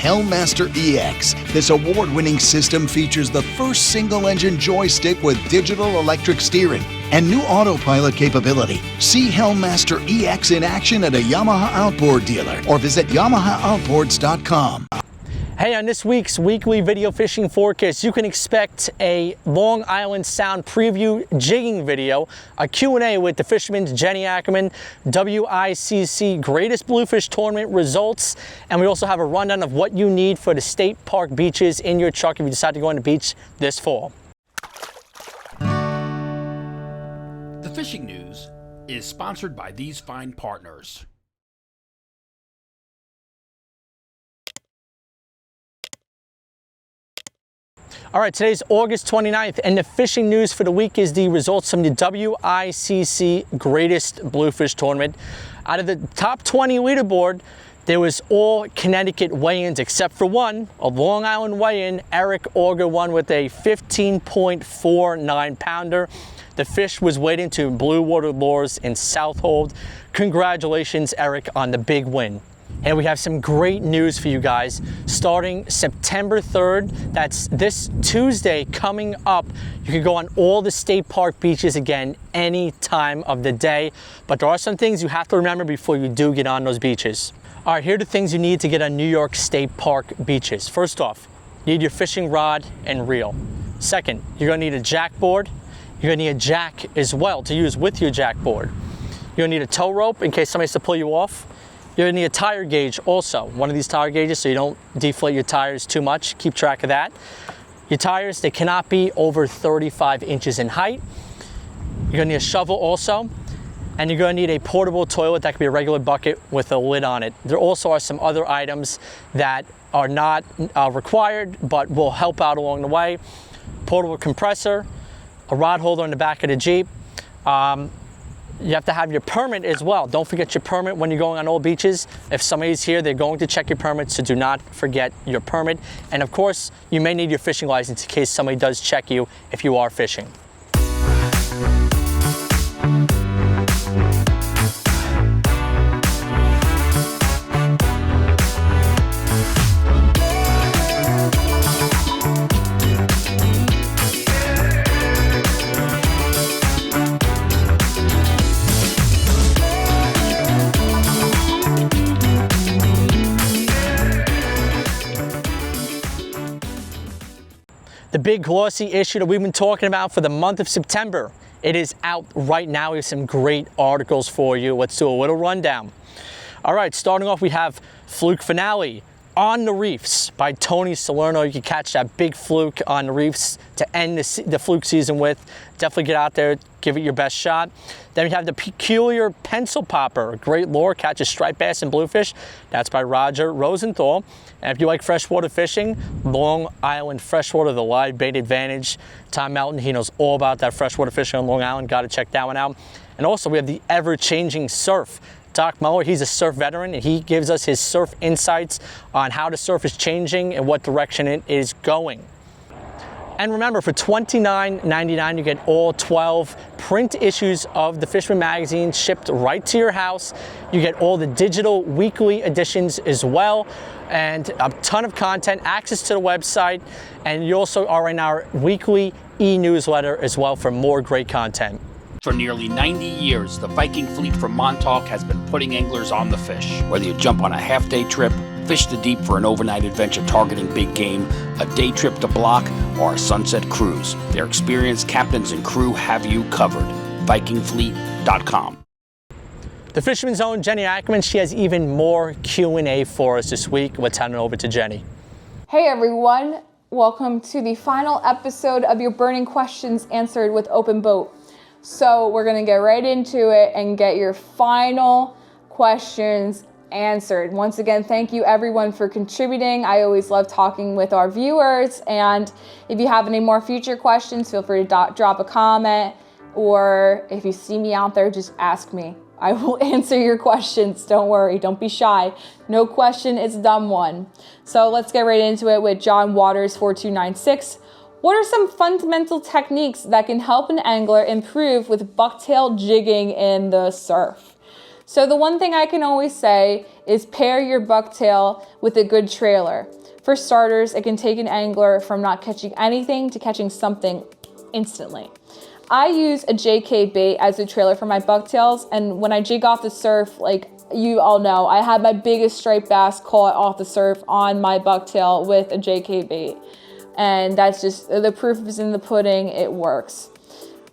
Hellmaster EX. This award-winning system features the first single-engine joystick with digital electric steering and new autopilot capability. See Hellmaster EX in action at a Yamaha Outboard dealer or visit YamahaOutboards.com. Hey, on this week's weekly video fishing forecast, you can expect a Long Island Sound preview jigging video, a Q&A with the Fisherman's Jenny Ackerman, WICC Greatest Bluefish Tournament results, and we also have a rundown of what you need for the state park beaches in your truck if you decide to go on the beach this fall. The fishing news is sponsored by these fine partners. All right, today's August 29th, and the fishing news for the week is the results from the WICC Greatest Bluefish Tournament. Out of the top 20 leaderboard, there was all Connecticut weigh-ins except for one, a Long Island weigh-in. Eric Auger won with a 15.49 pounder. The fish was weighed into Blue Water Lures in Southold. Congratulations, Eric, on the big win. And we have some great news for you guys. Starting September 3rd, that's this Tuesday coming up, you can go on all the state park beaches again any time of the day. But there are some things you have to remember before you do get on those beaches. All right, here are the things you need to get on New York State Park beaches. First off, you need your fishing rod and reel. Second, you're gonna need a jack board. You're gonna need a jack as well to use with your jack board. You're gonna need a tow rope in case somebody has to pull you off. You're gonna need a tire gauge also, one of these tire gauges so you don't deflate your tires too much. Keep track of that. Your tires, they cannot be over 35 inches in height. You're gonna need a shovel also, and you're gonna need a portable toilet that could be a regular bucket with a lid on it. There also are some other items that are not required but will help out along the way. Portable compressor, a rod holder in the back of the Jeep. You have to have your permit as well. Don't forget your permit when you're going on all beaches. If somebody's here, they're going to check your permit, so do not forget your permit. And of course, you may need your fishing license in case somebody does check you if you are fishing. The big glossy issue that we've been talking about for the month of September, it is out right now. We have some great articles for you. Let's do a little rundown. All right, starting off, we have Fluke Finale, On the Reefs by Tony Salerno. You can catch that big fluke on the reefs to end the fluke season with. Definitely get out there, give it your best shot. Then we have the Peculiar Pencil Popper, a great lure, catches striped bass and bluefish. That's by Roger Rosenthal. And if you like freshwater fishing, Long Island Freshwater, the live bait advantage. Tom Melton, he knows all about that freshwater fishing on Long Island. Got to check that one out. And also we have the ever-changing surf. Doc Muller, he's a surf veteran, and he gives us his surf insights on how the surf is changing and what direction it is going. And remember, for $29.99, you get all 12 print issues of the Fisherman magazine shipped right to your house. You get all the digital weekly editions as well, and a ton of content, access to the website, and you also are in our weekly e-newsletter as well for more great content. For nearly 90 years, the Viking fleet from Montauk has been putting anglers on the fish. Whether you jump on a half-day trip, fish the deep for an overnight adventure targeting big game, a day trip to Block, or a sunset cruise, their experienced captains and crew have you covered. VikingFleet.com. The Fisherman's own Jenny Ackerman, she has even more Q&A for us this week. Let's hand it over to Jenny. Hey everyone, welcome to the final episode of your burning questions answered with Open Boat. So we're gonna get right into it and get your final questions answered. Once again, thank you everyone for contributing. I always love talking with our viewers, and if you have any more future questions, feel free to drop a comment, or if you see me out there, just ask me. I will answer your questions. Don't worry, don't be shy. No question is a dumb one. So let's get right into it with John Waters 4296. What are some fundamental techniques that can help an angler improve with bucktail jigging in the surf? So the one thing I can always say is pair your bucktail with a good trailer. For starters, it can take an angler from not catching anything to catching something instantly. I use a JK bait as a trailer for my bucktails, and when I jig off the surf, like you all know, I had my biggest striped bass caught off the surf on my bucktail with a JK bait. And that's just, the proof is in the pudding, it works.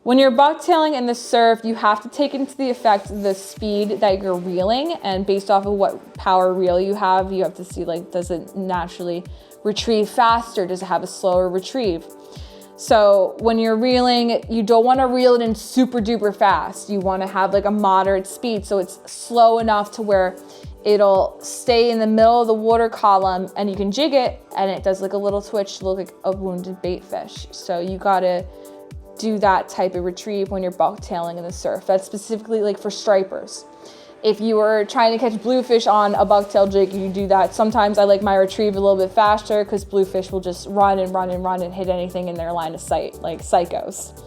When you're bucktailing in the surf, you have to take into the effect the speed that you're reeling, and based off of what power reel you have to see, like, does it naturally retrieve faster? Does it have a slower retrieve? So when you're reeling, you don't want to reel it in super duper fast. You want to have like a moderate speed, so it's slow enough to where it'll stay in the middle of the water column and you can jig it and it does like a little twitch to look like a wounded bait fish. So you gotta do that type of retrieve when you're bucktailing in the surf. That's specifically like for stripers. If you were trying to catch bluefish on a bucktail jig, you do that. Sometimes I like my retrieve a little bit faster because bluefish will just run and run and run and hit anything in their line of sight, like psychos.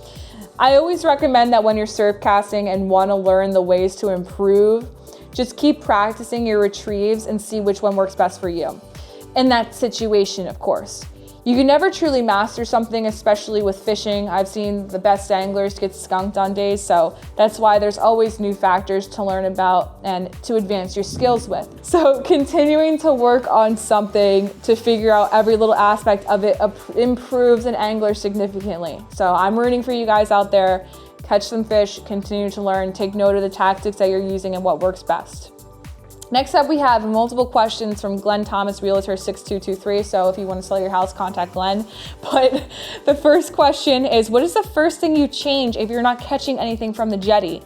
I always recommend that when you're surf casting and want to learn the ways to improve, just keep practicing your retrieves and see which one works best for you. In that situation, of course. You can never truly master something, especially with fishing. I've seen the best anglers get skunked on days, so that's why there's always new factors to learn about and to advance your skills with. So continuing to work on something to figure out every little aspect of it improves an angler significantly. So I'm rooting for you guys out there. Catch some fish, continue to learn, take note of the tactics that you're using and what works best. Next up, we have multiple questions from Glenn Thomas, Realtor 6223. So if you want to sell your house, contact Glenn. But the first question is, what is the first thing you change if you're not catching anything from the jetty?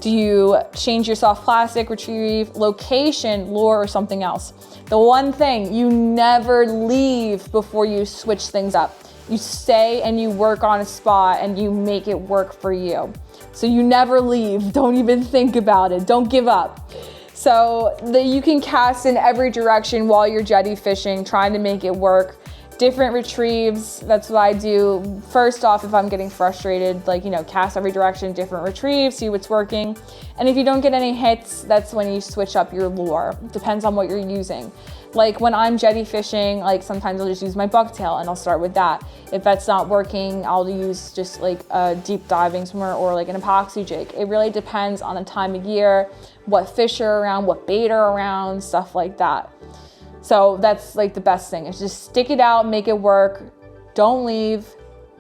Do you change your soft plastic, retrieve, location, lure, or something else? The one thing, you never leave before you switch things up. You stay and you work on a spot and you make it work for you. So you never leave. Don't even think about it. Don't give up. So you can cast in every direction while you're jetty fishing, trying to make it work. Different retrieves, that's what I do. First off, if I'm getting frustrated, cast every direction, different retrieves, see what's working. And if you don't get any hits, that's when you switch up your lure. Depends on what you're using. Like when I'm jetty fishing, sometimes I'll just use my bucktail and I'll start with that. If that's not working, I'll use just a deep diving swimmer or an epoxy jig. It really depends on the time of year, what fish are around, what bait are around, stuff like that. So that's the best thing is just stick it out, make it work. Don't leave.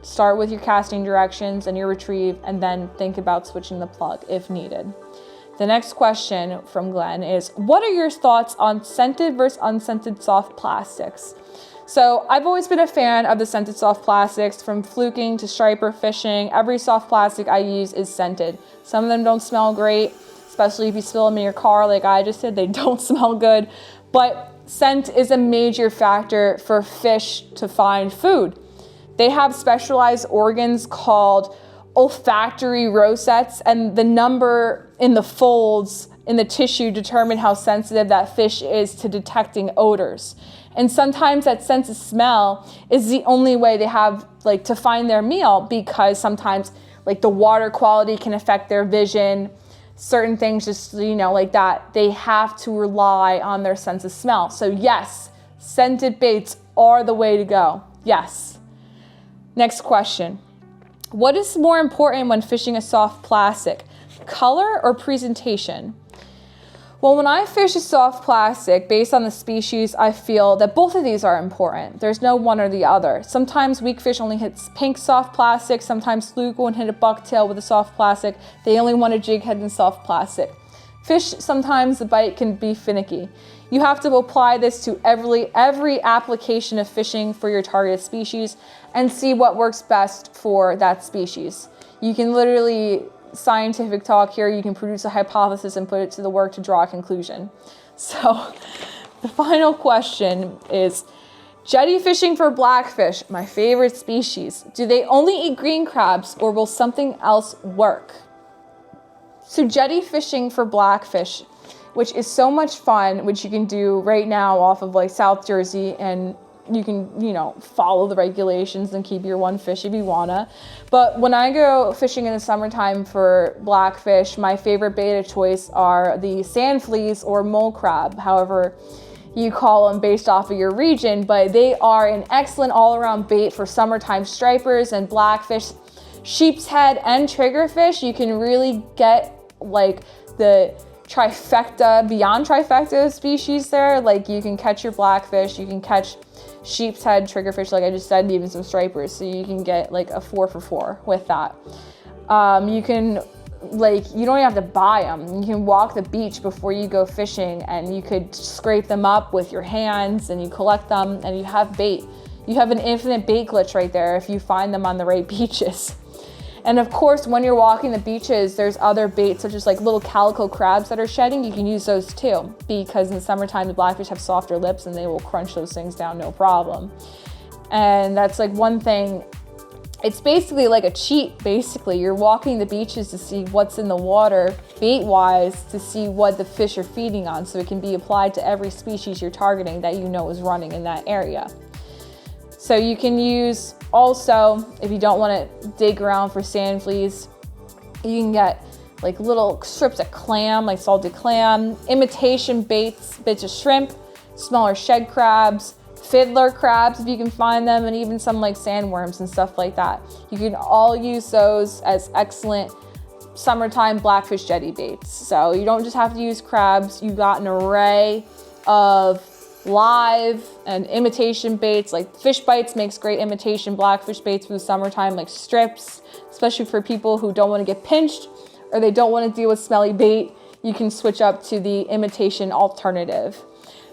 Start with your casting directions and your retrieve, and then think about switching the plug if needed. The next question from Glenn is, what are your thoughts on scented versus unscented soft plastics? So I've always been a fan of the scented soft plastics. From fluking to striper fishing, every soft plastic I use is scented. Some of them don't smell great, especially if you spill them in your car like I just did. They don't smell good, but scent is a major factor for fish to find food. They have specialized organs called olfactory rosettes, and the number in the folds in the tissue determine how sensitive that fish is to detecting odors. And sometimes that sense of smell is the only way they have to find their meal, because sometimes the water quality can affect their vision. Certain things just, like that. They have to rely on their sense of smell. So yes, scented baits are the way to go. Yes. Next question. What is more important when fishing a soft plastic, color or presentation? Well, when I fish a soft plastic, based on the species, I feel that both of these are important. There's no one or the other. Sometimes weak fish only hits pink soft plastic. Sometimes fluke won't hit a bucktail with a soft plastic. They only want a jig head and soft plastic. Fish, sometimes the bite can be finicky. You have to apply this to every application of fishing for your targeted species and see what works best for that species. You can literally, scientific talk here, you can produce a hypothesis and put it to the work to draw a conclusion. So the final question is, jetty fishing for blackfish, my favorite species, do they only eat green crabs or will something else work? So jetty fishing for blackfish, which is so much fun, which you can do right now off of South Jersey and you can, you know, follow the regulations and keep your one fish if you wanna. But when I go fishing in the summertime for blackfish, my favorite bait of choice are the sand fleas or mole crab, however you call them based off of your region, but they are an excellent all-around bait for summertime stripers and blackfish, sheep's head, and triggerfish. You can really get like the trifecta, beyond trifecta species there. Like you can catch your blackfish, you can catch sheep's head, triggerfish, like I just said, and even some stripers. So you can get like a 4 for 4 with that. You can, like, you don't even have to buy them. You can walk the beach before you go fishing and you could scrape them up with your hands and you collect them and you have bait. You have an infinite bait glitch right there if you find them on the right beaches. And of course, when you're walking the beaches, there's other baits such as like little calico crabs that are shedding. You can use those too, because in the summertime, the blackfish have softer lips and they will crunch those things down, no problem. And that's like one thing. It's basically like a cheat, basically. You're walking the beaches to see what's in the water, bait-wise, to see what the fish are feeding on, so it can be applied to every species you're targeting that you know is running in that area. So you can use, also, if you don't want to dig around for sand fleas, you can get like little strips of clam, like salted clam, imitation baits, bits of shrimp, smaller shed crabs, fiddler crabs if you can find them, and even some like sandworms and stuff like that. You can all use those as excellent summertime blackfish jetty baits. So you don't just have to use crabs, you got an array of live and imitation baits. Like Fish Bites makes great imitation blackfish baits for the summertime, like strips, especially for people who don't want to get pinched or they don't want to deal with smelly bait. You can switch up to the imitation alternative.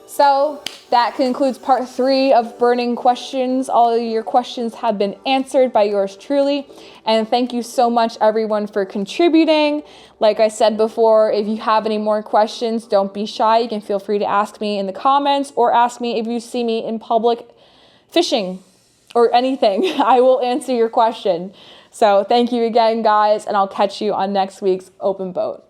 So that concludes part 3 of burning questions. All of your questions have been answered by yours truly. And thank you so much, everyone, for contributing. Like I said before, if you have any more questions, don't be shy. You can feel free to ask me in the comments or ask me if you see me in public fishing or anything. I will answer your question. So thank you again, guys, and I'll catch you on next week's Open Boat.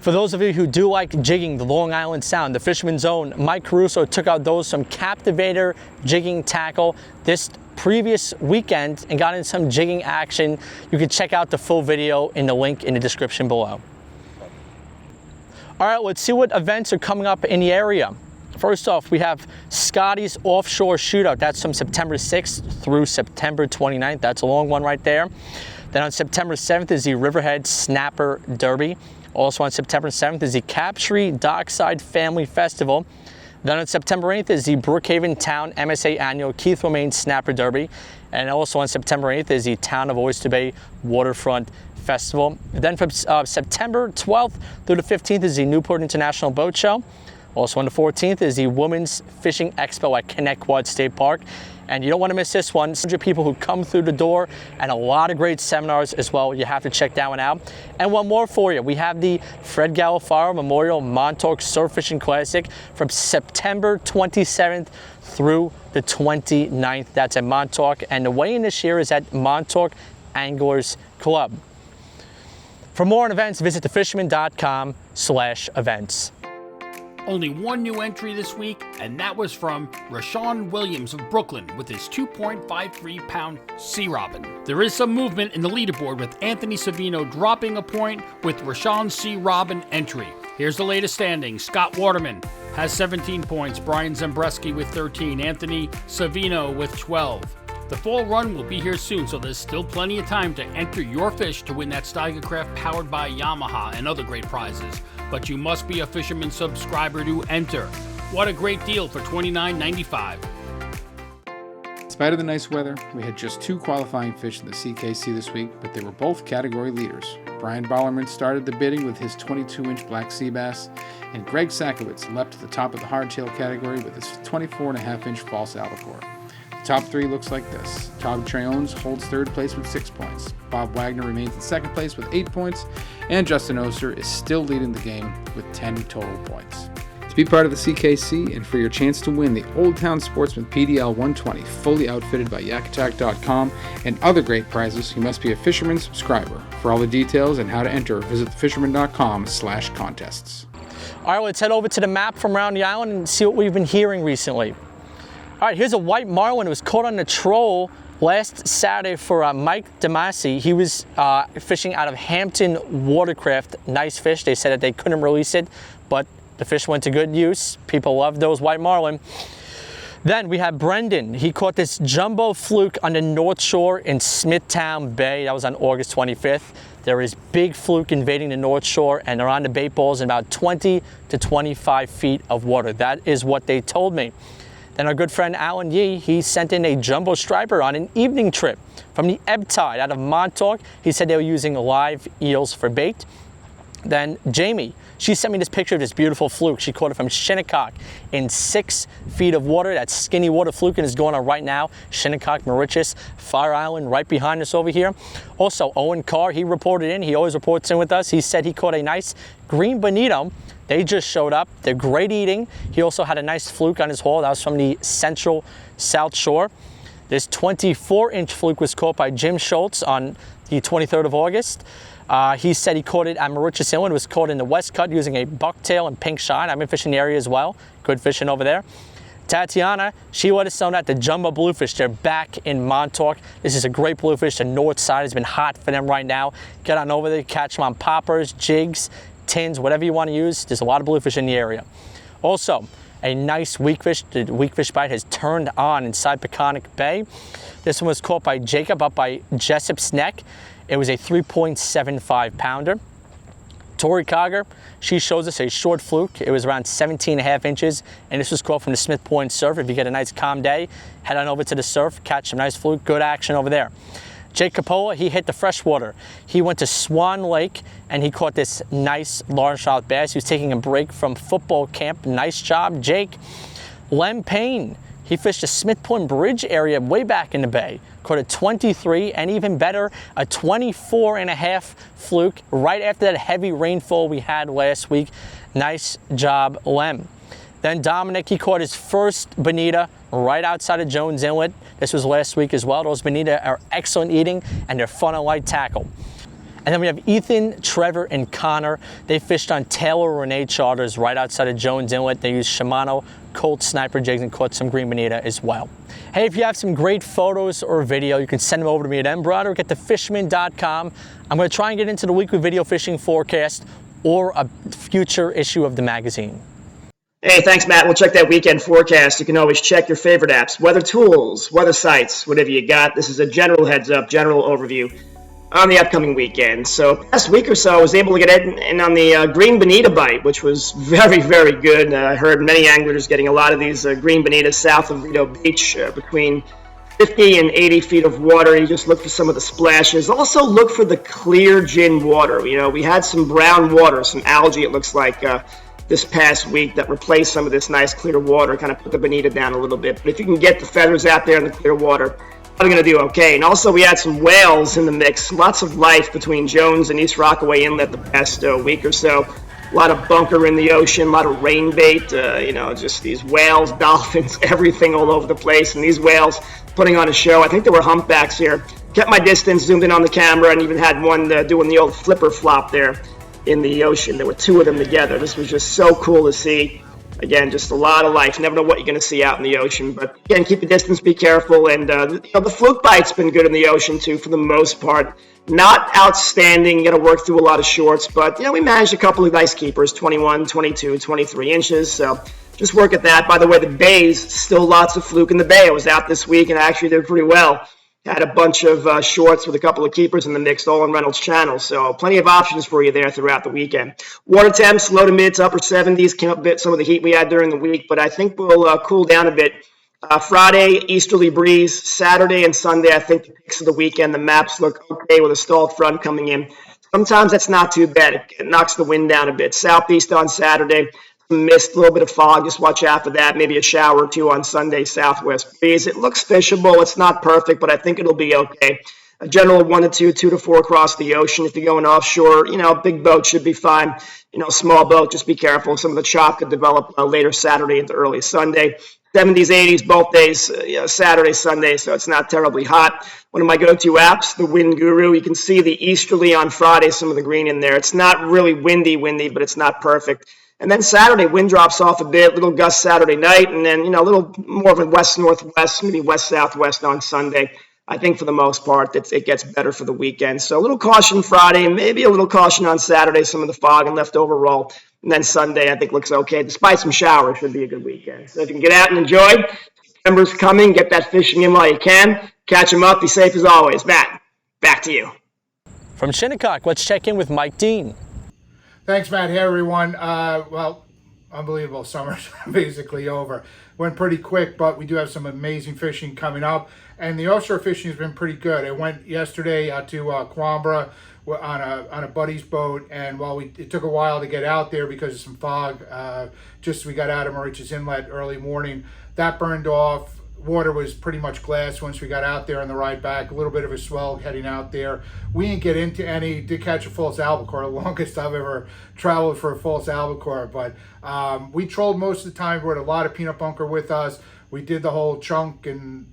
For those of you who do like jigging the Long Island Sound, the Fisherman's own Mike Caruso took out those from Captivator Jigging Tackle this previous weekend and got in some jigging action. You can check out the full video in the link in the description below. All right, let's see what events are coming up in the area. First off, we have Scotty's Offshore Shootout. That's from September 6th through September 29th. That's a long one right there. Then on September 7th is the Riverhead Snapper Derby. Also on September 7th is the Captree Dockside Family Festival. Then on September 8th is the Brookhaven Town MSA Annual Keith Romaine Snapper Derby. And also on September 8th is the Town of Oyster Bay Waterfront Festival. Then from September 12th through the 15th is the Newport International Boat Show. Also on the 14th is the Women's Fishing Expo at Connecticut State Park. And you don't want to miss this one. 100 people who come through the door and a lot of great seminars as well. You have to check that one out. And one more for you. We have the Fred Galafaro Memorial Montauk Surf Fishing Classic from September 27th through the 29th. That's at Montauk. And the weigh-in this year is at Montauk Anglers Club. For more on events, visit thefisherman.com/events. Only one new entry this week, and that was from Rashawn Williams of Brooklyn with his 2.53-pound sea robin. There is some movement in the leaderboard with Anthony Savino dropping a point with Rashawn's sea robin entry. Here's the latest standings. Scott Waterman has 17 points, Brian Zembreski with 13, Anthony Savino with 12. The fall run will be here soon, so there's still plenty of time to enter your fish to win that Steigercraft powered by Yamaha and other great prizes. But you must be a Fisherman subscriber to enter. What a great deal for $29.95. In spite of the nice weather, we had just 2 qualifying fish in the CKC this week, but they were both category leaders. Brian Bollerman started the bidding with his 22-inch black sea bass, and Greg Sakowitz leapt to the top of the hardtail category with his 24.5-inch false albacore. The top 3 looks like this. Todd Treones holds 3rd place with 6 points. Bob Wagner remains in 2nd place with 8 points, and Justin Oster is still leading the game with 10 total points. To be part of the CKC and for your chance to win the Old Town Sportsman PDL 120 fully outfitted by YakAttack.com and other great prizes, you must be a Fisherman subscriber. For all the details and how to enter, visit thefisherman.com/contests. All right, let's head over to the map from around the island and see what we've been hearing recently. All right, here's a white marlin. It was caught on the troll last Saturday for Mike DeMasi. He was fishing out of Hampton Watercraft. Nice fish. They said that they couldn't release it, but the fish went to good use. People love those white marlin. Then we have Brendan. He caught this jumbo fluke on the North Shore in Smithtown Bay. That was on August 25th. There is big fluke invading the North Shore, and they're on the bait balls in about 20 to 25 feet of water. That is what they told me. Then our good friend Alan Yee, he sent in a jumbo striper on an evening trip from the ebb tide out of Montauk. He said they were using live eels for bait. Then Jamie, she sent me this picture of this beautiful fluke. She caught it from Shinnecock in 6 feet of water. That skinny water fluke is going on right now. Shinnecock, Mauritius, Fire Island, right behind us over here. Also, Owen Carr, he reported in. He always reports in with us. He said he caught a nice green bonito. They just showed up. They're great eating. He also had a nice fluke on his haul. That was from the central South Shore. This 24-inch fluke was caught by Jim Schultz on the 23rd of August. He said he caught it at Mauritius Inlet. It was caught in the West Cut using a bucktail and pink shine. I've been fishing the area as well. Good fishing over there. Tatiana, she let us know that the jumbo bluefish, they're back in Montauk. This is a great bluefish. The north side has been hot for them right now. Get on over there, catch them on poppers, jigs, tins, whatever you want to use. There's a lot of bluefish in the area. Also, a nice weakfish. The weakfish bite has turned on inside Peconic Bay. This one was caught by Jacob up by Jessup's Neck. It was a 3.75 pounder. Tori Cogger, she shows us a short fluke. It was around 17.5 inches, and this was caught from the Smith Point surf. If you get a nice calm day, head on over to the surf, catch some nice fluke. Good action over there. Jake Capola, he hit the freshwater. He went to Swan Lake, and he caught this nice largemouth bass. He was taking a break from football camp. Nice job, Jake. Lem Payne, he fished the Smith Point Bridge area way back in the bay. Caught a 23, and even better, a 24.5 fluke right after that heavy rainfall we had last week. Nice job, Lem. Then Dominic, he caught his first bonita right outside of Jones Inlet. This was last week as well. Those bonita are excellent eating, and they're fun on light tackle. And then we have Ethan, Trevor, and Connor. They fished on Taylor Renee charters right outside of Jones Inlet. They used Shimano Colt Sniper jigs and caught some green bonita as well. Hey, if you have some great photos or video, you can send them over to me at Broderick at thefisherman.com. I'm going to try and get into the weekly video fishing forecast or a future issue of the magazine. Hey, thanks, Matt. We'll check that weekend forecast. You can always check your favorite apps, weather tools, weather sites, whatever you got. This is a general heads up, general overview on the upcoming weekend. So last week or so, I was able to get in on the green bonita bite, which was very, very good. I heard many anglers getting a lot of these green bonitas south of Rideau Beach, between 50 and 80 feet of water. You just look for some of the splashes. Also look for the clear gin water. You know, we had some brown water, some algae, it looks like, this past week that replaced some of this nice clear water, kind of put the bonita down a little bit. But if you can get the feathers out there in the clear water, I'm going to do okay. And also we had some whales in the mix. Lots of life between Jones and East Rockaway Inlet the past week or so. A lot of bunker in the ocean, a lot of rain bait, just these whales, dolphins, everything all over the place. And these whales putting on a show. I think there were humpbacks here. Kept my distance, zoomed in on the camera, and even had one doing the old flipper flop there in the ocean. There were two of them together. This was just so cool to see. Again, just a lot of life. Never know what you're going to see out in the ocean. But again, keep your distance, be careful. And the fluke bite's been good in the ocean too, for the most part. Not outstanding. You got to work through a lot of shorts. But we managed a couple of nice keepers, 21, 22, 23 inches. So just work at that. By the way, the bays, still lots of fluke in the bay. I was out this week and actually did pretty well. Had a bunch of shorts with a couple of keepers in the mix, all on Reynolds Channel. So plenty of options for you there throughout the weekend. Water temps, low to mid to upper 70s. Came up a bit some of the heat we had during the week, but I think we'll cool down a bit. Friday, easterly breeze. Saturday and Sunday, I think the picks of the weekend. The maps look okay with a stalled front coming in. Sometimes that's not too bad. It knocks the wind down a bit. Southeast on Saturday. Mist, a little bit of fog, just watch out for that. Maybe a shower or two on Sunday, southwest breeze. It looks fishable. It's not perfect, but I think it'll be okay. A general 1 to 2, 2 to 4 across the ocean. If you're going offshore, big boat should be fine. Small boat, just be careful. Some of the chop could develop later Saturday into early Sunday. 70s, 80s, both days, Saturday, Sunday, so it's not terribly hot. One of my go-to apps, the Wind Guru, you can see the easterly on Friday, some of the green in there. It's not really windy, but it's not perfect. And then Saturday, wind drops off a bit, little gust Saturday night, and then, a little more of a west-northwest, maybe west-southwest on Sunday. I think for the most part, it gets better for the weekend. So a little caution Friday, maybe a little caution on Saturday, some of the fog and leftover roll. And then Sunday, I think, looks okay. Despite some showers, should be a good weekend. So if you can get out and enjoy, September's coming. Get that fishing in while you can. Catch them up. Be safe as always. Matt, back to you. From Shinnecock, let's check in with Mike Dean. Thanks, Matt. Hey, everyone. Well, unbelievable. Summer's basically over. Went pretty quick, but we do have some amazing fishing coming up. And the offshore fishing has been pretty good. I went yesterday out to Quambra on a buddy's boat, and while it took a while to get out there because of some fog, just we got out of Mauritius Inlet early morning, that burned off. Water was pretty much glass once we got out there on the ride back. A little bit of a swell heading out there. We didn't get into any. Did catch a false albacore, the longest I've ever traveled for a false albacore. But we trolled most of the time. We had a lot of peanut bunker with us. We did the whole chunk and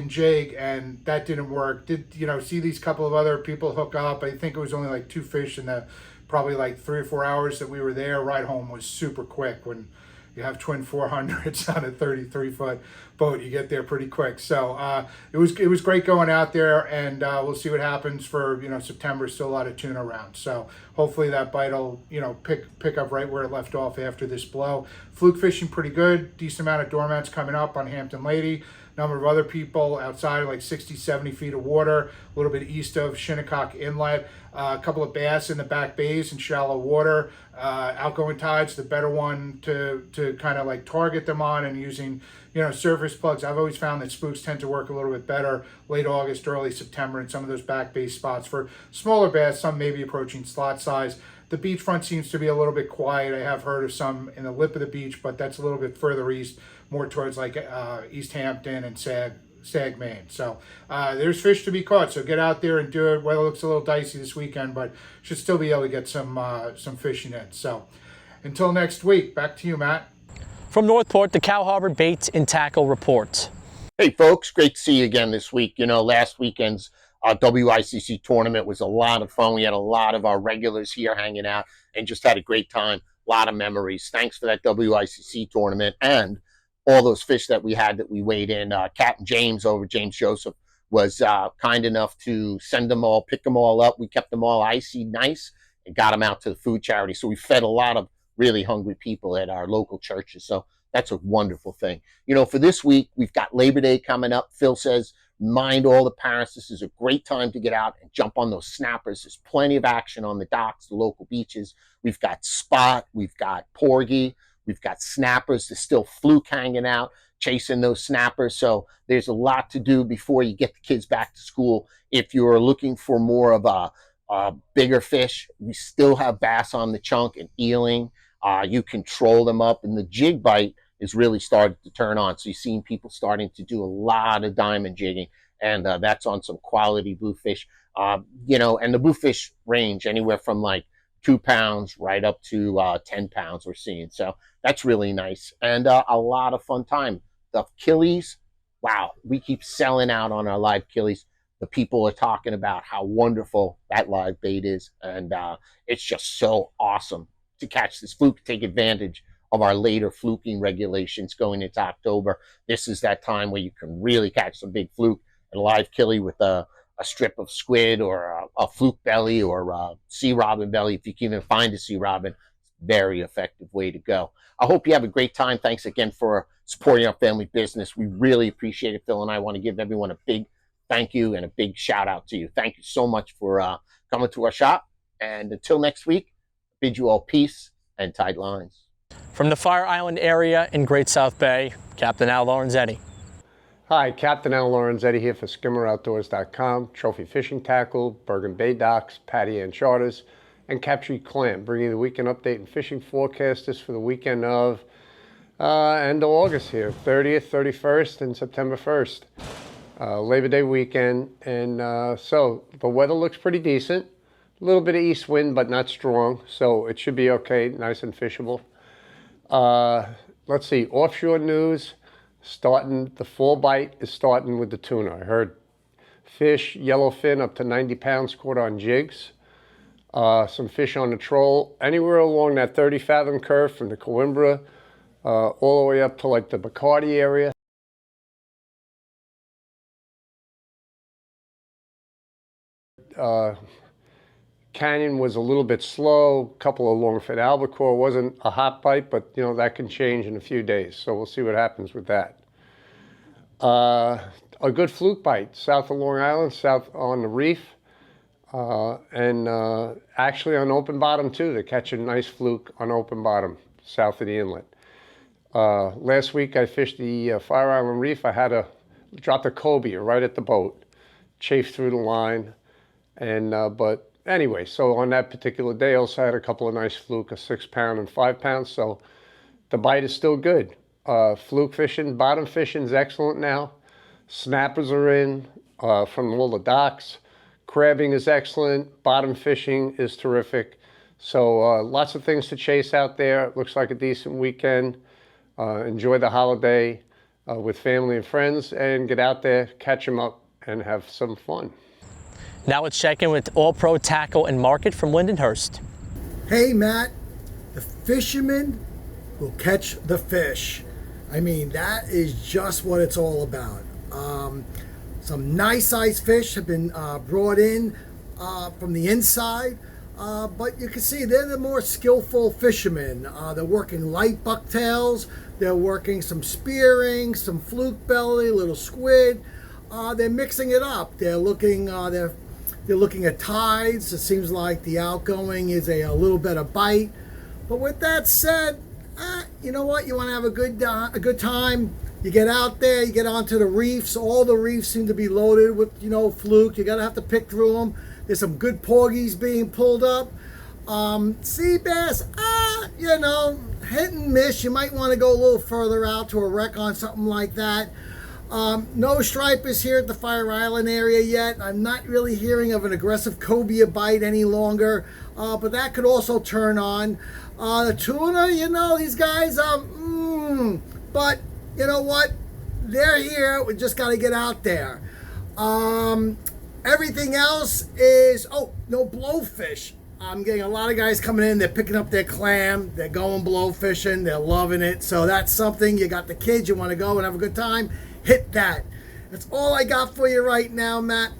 jig, and that didn't work. Did see these couple of other people hook up? I think it was only like 2 fish in the probably like 3 or 4 hours that we were there. Ride home was super quick. When you have twin 400s on a 33-foot boat, you get there pretty quick. So it was great going out there, and we'll see what happens for September. Still a lot of tuna around, so hopefully that bite will pick up right where it left off after this blow. Fluke fishing pretty good. Decent amount of doormats coming up on Hampton Lady. Number of other people outside, like 60, 70 feet of water, a little bit east of Shinnecock Inlet. A couple of bass in the back bays in shallow water. Outgoing tides, the better one to kind of like target them on, and using surface plugs. I've always found that spooks tend to work a little bit better late August, early September in some of those back bay spots for smaller bass, some maybe approaching slot size. The beachfront seems to be a little bit quiet. I have heard of some in the lip of the beach, but that's a little bit further east, more towards like East Hampton and Sag, Maine. So there's fish to be caught. So get out there and do it. Weather looks a little dicey this weekend, but should still be able to get some fishing in. So until next week, back to you, Matt. From Northport, the Cow Harbor Bait and Tackle Report. Hey, folks, great to see you again this week. Last weekend's WICC tournament was a lot of fun. We had a lot of our regulars here hanging out and just had a great time. A lot of memories. Thanks for that WICC tournament and all those fish that we had that we weighed in. Capt James Joseph was kind enough to send them all, pick them all up. We kept them all icy nice and got them out to the food charity. So we fed a lot of really hungry people at our local churches. So that's a wonderful thing. For this week, we've got Labor Day coming up. Phil says, remind all the parents, this is a great time to get out and jump on those snappers. There's plenty of action on the docks, the local beaches. We've got spot, we've got porgy, we've got snappers. There's still fluke hanging out, chasing those snappers. So there's a lot to do before you get the kids back to school. If you're looking for more of a bigger fish, we still have bass on the chunk and eeling. You can troll them up, and the jig bite is really starting to turn on. So you've seen people starting to do a lot of diamond jigging, and that's on some quality bluefish. And the bluefish range anywhere from like 2 pounds right up to 10 pounds we're seeing. So that's really nice, and a lot of fun time. The killies, wow, we keep selling out on our live killies. The people are talking about how wonderful that live bait is, and it's just so awesome to catch this fluke, take advantage of our later fluking regulations going into October. This is that time where you can really catch some big fluke and a live killie with a strip of squid or a fluke belly or a sea robin belly. If you can even find a sea robin, very effective way to go. I hope you have a great time. Thanks again for supporting our family business. We really appreciate it. Phil and I want to give everyone a big thank you and a big shout out to you. Thank you so much for coming to our shop. And until next week, bid you all peace and tight lines. From the Fire Island area in Great South Bay, Captain Al Lorenzetti. Hi, Captain Al Lorenzetti here for SkimmerOutdoors.com, Trophy Fishing Tackle, Bergen Bay Docks, Patty Ann Charters, and Capture Clam, bringing you the weekend update and fishing forecasters for the weekend of end of August here, 30th, 31st, and September 1st. Labor Day weekend, and so the weather looks pretty decent. A little bit of east wind, but not strong, so it should be okay, nice and fishable. Let's see, offshore news, the fall bite is starting with the tuna. I heard fish, yellowfin up to 90 pounds caught on jigs. Some fish on the troll, anywhere along that 30 fathom curve from the Coimbra all the way up to like the Bacardi area. Canyon was a little bit slow, a couple of longfin albacore, wasn't a hot bite, but you know, that can change in a few days, so we'll see what happens with that. A good fluke bite, south of Long Island, south on the reef, and actually on open bottom too. They catch a nice fluke on open bottom, south of the inlet. Last week I fished the Fire Island Reef. I had to drop the cobia right at the boat, chafed through the line, and but anyway, so on that particular day, I also had a couple of nice fluke, a 6 pound and 5 pounds, so the bite is still good. Fluke fishing, bottom fishing is excellent now. Snappers are in from all the docks. Crabbing is excellent. Bottom fishing is terrific. So lots of things to chase out there. It looks like a decent weekend. Enjoy the holiday with family and friends, and get out there, catch them up, and have some fun. Now let's check in with All-Pro Tackle and Market from Lindenhurst. Hey Matt, the fisherman will catch the fish. I mean, that is just what it's all about. Some nice sized fish have been brought in from the inside, but you can see they're the more skillful fishermen. They're working light bucktails, they're working some spearing, some fluke belly, little squid. They're mixing it up. They're looking at tides. It seems like the outgoing is a little better bite. But with that said, you know what? You want to have a good time. You get out there, you get onto the reefs. All the reefs seem to be loaded with, fluke. You gotta have to pick through them. There's some good porgies being pulled up. Sea bass, hit and miss. You might want to go a little further out to a wreck on something like that. No stripers here at the Fire Island area yet. I'm not really hearing of an aggressive cobia bite any longer, but that could also turn on. The tuna, these guys, but you know what? They're here. We just got to get out there. Everything else is, no blowfish. I'm getting a lot of guys coming in. They're picking up their clam. They're going blowfishing. They're loving it. So that's something. You got the kids. You want to go and have a good time. Hit that. That's all I got for you right now, Matt.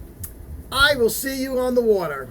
I will see you on the water.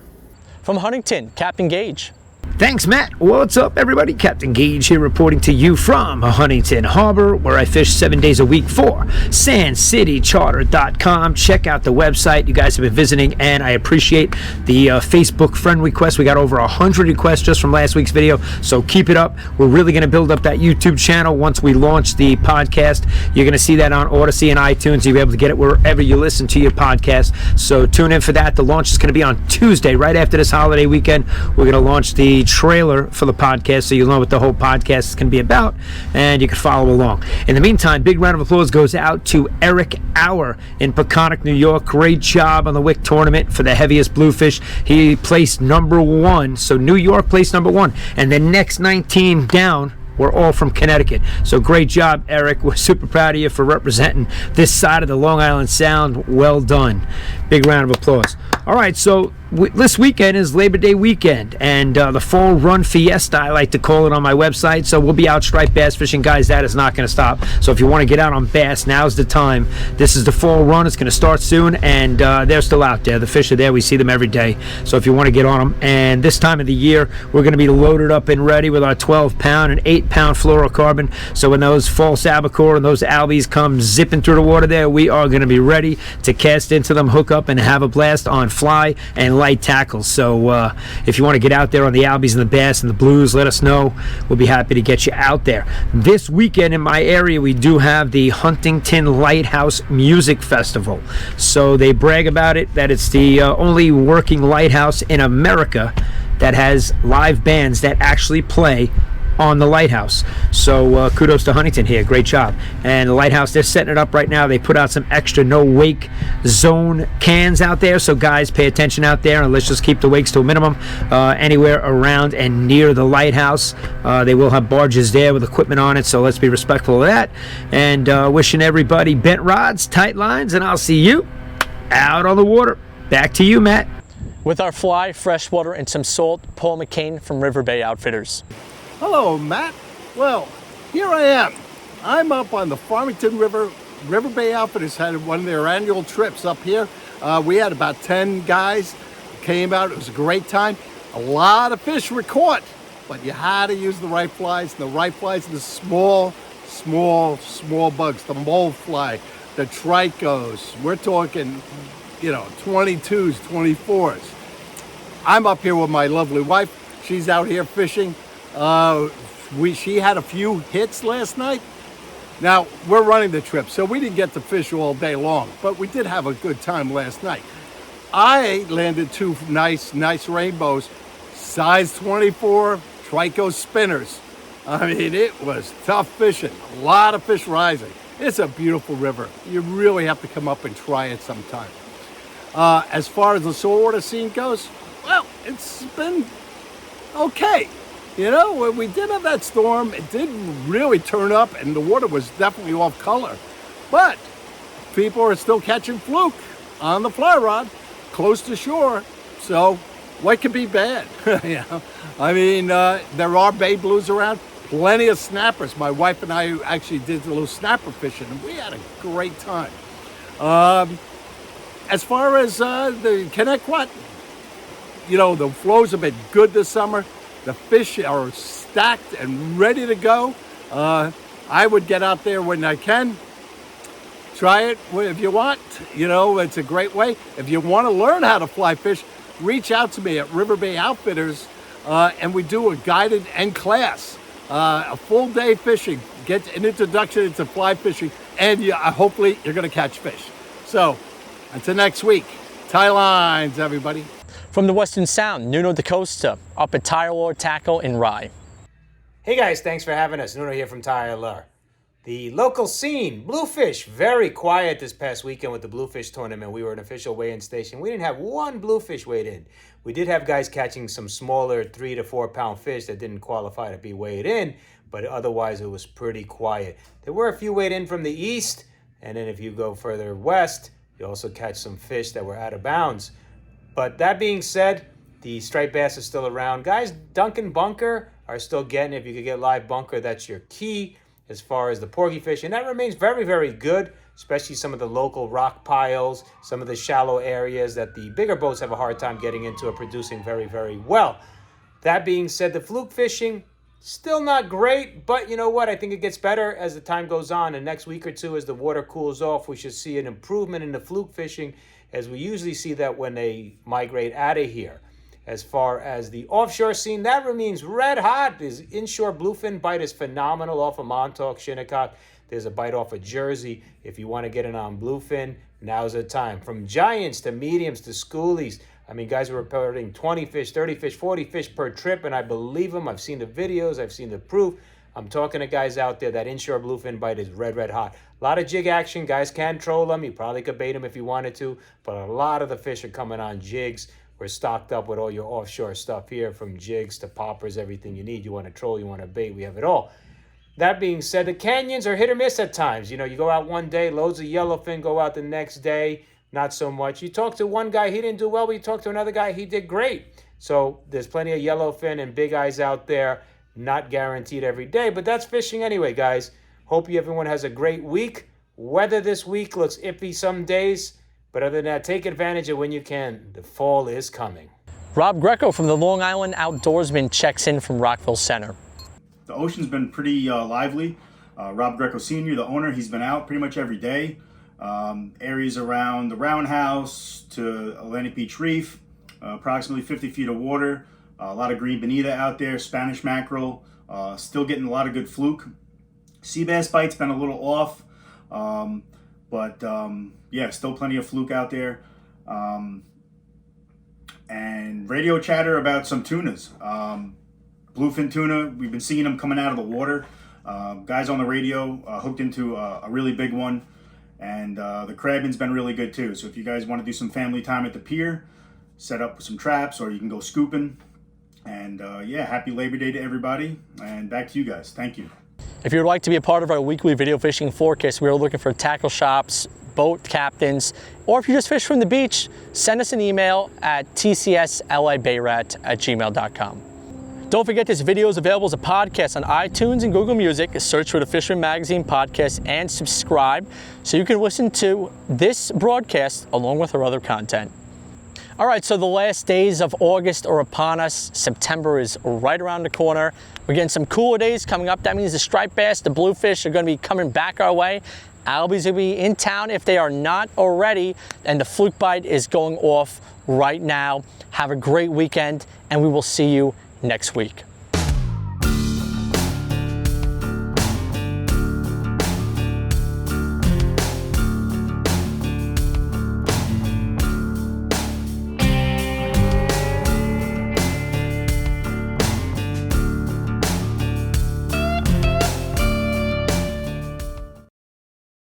From Huntington, Captain Gaige. Thanks, Matt. What's up, everybody? Captain Gaige here reporting to you from Huntington Harbor, where I fish 7 days a week for SandCityCharter.com. Check out the website. You guys have been visiting, and I appreciate the Facebook friend requests. We got over 100 requests just from last week's video, so keep it up. We're really going to build up that YouTube channel once we launch the podcast. You're going to see that on Odyssey and iTunes. You'll be able to get it wherever you listen to your podcast, so tune in for that. The launch is going to be on Tuesday, right after this holiday weekend. We're going to launch the trailer for the podcast, so you'll know what the whole podcast is going to be about, and you can follow along. In the meantime, big round of applause goes out to Eric Auer in Peconic, New York. Great job on the WIC tournament for the heaviest bluefish. He placed number 1, so New York placed number 1, and the next 19 down were all from Connecticut. So great job, Eric. We're super proud of you for representing this side of the Long Island Sound. Well done. Big round of applause. All right, so this weekend is Labor Day weekend, and the Fall Run Fiesta, I like to call it on my website. So we'll be out striped bass fishing, guys. That is not going to stop. So if you want to get out on bass, now's the time. This is the Fall Run. It's going to start soon, and they're still out there. The fish are there. We see them every day. So if you want to get on them, and this time of the year, we're going to be loaded up and ready with our 12-pound and 8-pound fluorocarbon. So when those false albacore and those albies come zipping through the water there, we are going to be ready to cast into them, hook up, and have a blast on fly and light tackles. So if you want to get out there on the albies and the bass and the blues, let us know. We'll be happy to get you out there. This weekend in my area, we do have the Huntington Lighthouse Music Festival. So they brag about it that it's the only working lighthouse in America that has live bands that actually play on the lighthouse. So kudos to Huntington here. Great job. And the lighthouse, they're setting it up right now. They put out some extra no wake zone cans out there. So guys, pay attention out there, and let's just keep the wakes to a minimum anywhere around and near the lighthouse. They will have barges there with equipment on it, so let's be respectful of that. And wishing everybody bent rods, tight lines, and I'll see you out on the water. Back to you, Matt. With our fly, freshwater, and some salt, Paul McCain from River Bay Outfitters. Hello, Matt. Well, here I am. I'm up on the Farmington River. River Bay Outfitters had one of their annual trips up here. We had about 10 guys came out. It was a great time. A lot of fish were caught, but you had to use the right flies. And the right flies are the small bugs, the mole fly, the tricos. We're talking, 22s, 24s. I'm up here with my lovely wife. She's out here fishing. She had a few hits last night. Now, we're running the trip, so we didn't get to fish all day long, but we did have a good time last night. I landed two nice rainbows, size 24 trico spinners. I mean, it was tough fishing, a lot of fish rising. It's a beautiful river. You really have to come up and try it sometime. As far as the saltwater scene goes, well, it's been okay. We did have that storm. It did really turn up, and the water was definitely off color. But people are still catching fluke on the fly rod close to shore. So what could be bad? I mean, there are bay blues around. Plenty of snappers. My wife and I actually did a little snapper fishing, and we had a great time. As far as the Shinnecock, the flows have been good this summer. The fish are stacked and ready to go. I would get out there when I can. Try it if you want. It's a great way. If you want to learn how to fly fish, reach out to me at River Bay Outfitters, and we do a guided end class. A full day fishing, get an introduction into fly fishing, and hopefully you're going to catch fish. So, until next week, tie lines, everybody. From the Western Sound, Nuno Decosta, up at Tyalurs Tackle in Rye. Hey guys, thanks for having us. Nuno here from Tyalurs. The local scene, bluefish, very quiet this past weekend with the bluefish tournament. We were an official weigh-in station. We didn't have one bluefish weighed in. We did have guys catching some smaller 3 to 4 pound fish that didn't qualify to be weighed in, but otherwise it was pretty quiet. There were a few weighed in from the east, and then if you go further west, you also catch some fish that were out of bounds. But that being said, the striped bass is still around. Guys, Duncan bunker are still getting, if you could get live bunker, that's your key as far as the porgy fish. And that remains very, very good, especially some of the local rock piles, some of the shallow areas that the bigger boats have a hard time getting into are producing very, very well. That being said, the fluke fishing, still not great, but you know what? I think it gets better as the time goes on. And next week or two, as the water cools off, we should see an improvement in the fluke fishing, as we usually see that when they migrate out of here. As far as the offshore scene, that remains red hot. This inshore bluefin bite is phenomenal off of Montauk, Shinnecock. There's a bite off of Jersey. If you want to get it on bluefin, now's the time. From giants to mediums to schoolies. I mean, guys are reporting 20 fish, 30 fish, 40 fish per trip, and I believe them. I've seen the videos. I've seen the proof. I'm talking to guys out there. That inshore bluefin bite is red, red hot. A lot of jig action. Guys can troll them. You probably could bait them if you wanted to, but a lot of the fish are coming on jigs. We're stocked up with all your offshore stuff here, from jigs to poppers, everything you need. You want to troll, you want to bait, we have it all. That being said, the canyons are hit or miss at times. You go out one day, loads of yellowfin, go out the next day, not so much. You talk to one guy, he didn't do well, but you talk to another guy, he did great. So there's plenty of yellowfin and big eyes out there, not guaranteed every day, but that's fishing anyway, guys. Hope everyone has a great week. Weather this week looks iffy some days, but other than that, take advantage of when you can. The fall is coming. Rob Greco from the Long Island Outdoorsman checks in from Rockville Center. The ocean's been pretty lively. Rob Greco Sr., the owner, he's been out pretty much every day. Areas around the Roundhouse to Atlantic Beach Reef, approximately 50 feet of water. A lot of green bonita out there, Spanish mackerel, still getting a lot of good fluke. Sea bass bite's been a little off, but yeah, still plenty of fluke out there. And radio chatter about some tunas. bluefin tuna, we've been seeing them coming out of the water. Guys on the radio hooked into a really big one. And the crabbing's been really good too. So if you guys want to do some family time at the pier, set up some traps, or you can go scooping. And yeah, happy Labor Day to everybody. And back to you guys. Thank you. If you would like to be a part of our weekly video fishing forecast, we are looking for tackle shops, boat captains, or if you just fish from the beach, send us an email at tcslibayrat@gmail.com. Don't forget this video is available as a podcast on iTunes and Google Music. Search for the Fisherman Magazine podcast and subscribe so you can listen to this broadcast along with our other content. All right, so the last days of August are upon us. September is right around the corner. We're getting some cooler days coming up. That means the striped bass, the bluefish are going to be coming back our way. Albies will be in town if they are not already, and the fluke bite is going off right now. Have a great weekend, and we will see you next week.